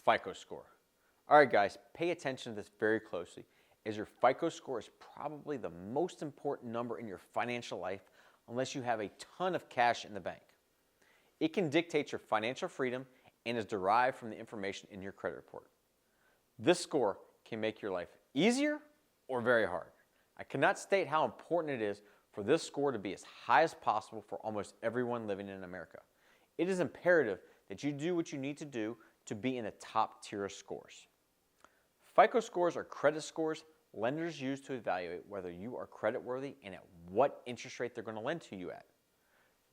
FICO score. All right, guys, pay attention to this very closely, as your FICO score is probably the most important number in your financial life unless you have a ton of cash in the bank. It can dictate your financial freedom and is derived from the information in your credit report. This score can make your life easier or very hard. I cannot state how important it is for this score to be as high as possible for almost everyone living in America. It is imperative that you do what you need to do to be in the top tier of scores. FICO scores are credit scores lenders use to evaluate whether you are creditworthy and at what interest rate they're going to lend to you at.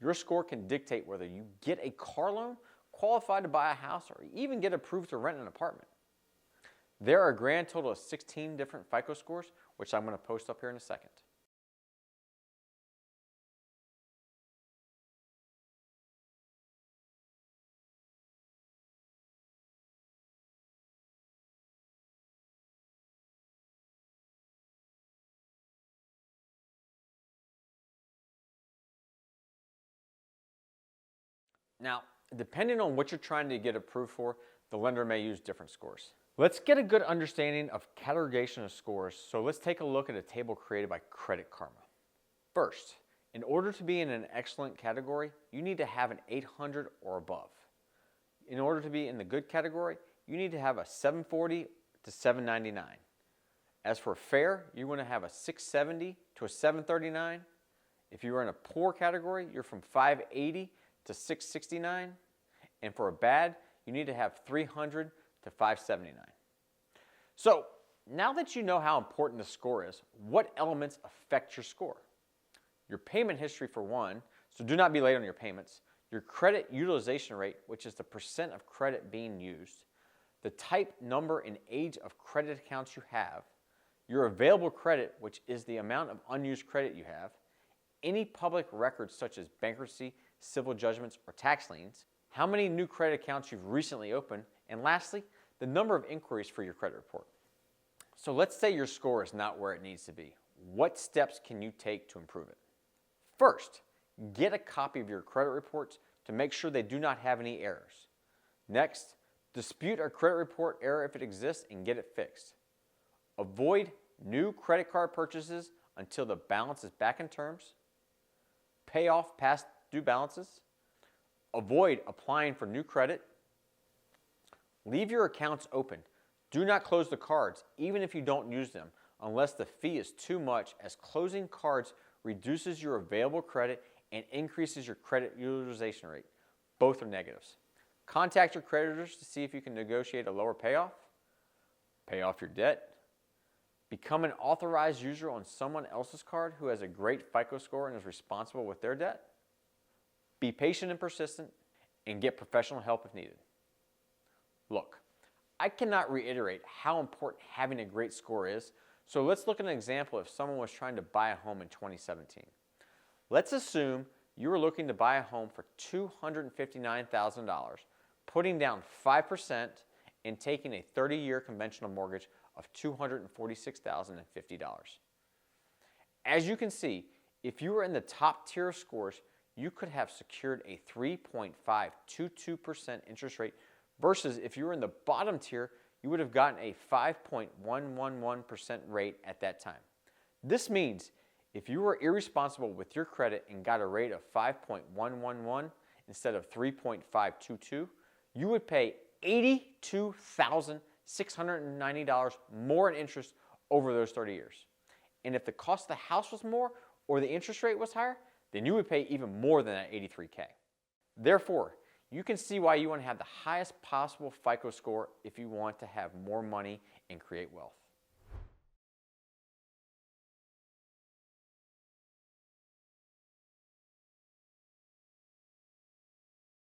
Your score can dictate whether you get a car loan, qualify to buy a house, or even get approved to rent an apartment. There are a grand total of 16 different FICO scores, which I'm going to post up here in a second. Now, depending on what you're trying to get approved for, the lender may use different scores. Let's get a good understanding of categorization of scores, so let's take a look at a table created by Credit Karma. First, in order to be in an excellent category, you need to have an 800 or above. In order to be in the good category, you need to have a 740 to 799. As for fair, you want to have a 670 to a 739. If you are in a poor category, you're from 580 to 669, and for a bad, you need to have 300 to 579. So, now that you know how important the score is, what elements affect your score? Your payment history for one, so do not be late on your payments, your credit utilization rate, which is the percent of credit being used, the type, number, and age of credit accounts you have, your available credit, which is the amount of unused credit you have, any public records such as bankruptcy, civil judgments, or tax liens, how many new credit accounts you've recently opened, and lastly, the number of inquiries for your credit report. So let's say your score is not where it needs to be. What steps can you take to improve it? First, get a copy of your credit reports to make sure they do not have any errors. Next, dispute a credit report error if it exists and get it fixed. Avoid new credit card purchases until the balance is back in terms. Pay off past due balances. Avoid applying for new credit. Leave your accounts open. Do not close the cards, even if you don't use them, unless the fee is too much, as closing cards reduces your available credit and increases your credit utilization rate. Both are negatives. Contact your creditors to see if you can negotiate a lower payoff. Pay off your debt. Become an authorized user on someone else's card who has a great FICO score and is responsible with their debt. Be patient and persistent, and get professional help if needed. Look, I cannot reiterate how important having a great score is, so let's look at an example if someone was trying to buy a home in 2017. Let's assume you were looking to buy a home for $259,000, putting down 5% and taking a 30-year conventional mortgage of $246,050. As you can see, if you were in the top tier of scores, you could have secured a 3.522% interest rate versus if you were in the bottom tier, you would have gotten a 5.111% rate at that time. This means if you were irresponsible with your credit and got a rate of 5.111 instead of 3.522, you would pay $82,690 more in interest over those 30 years. And if the cost of the house was more or the interest rate was higher, then you would pay even more than that $83K. Therefore, you can see why you want to have the highest possible FICO score if you want to have more money and create wealth.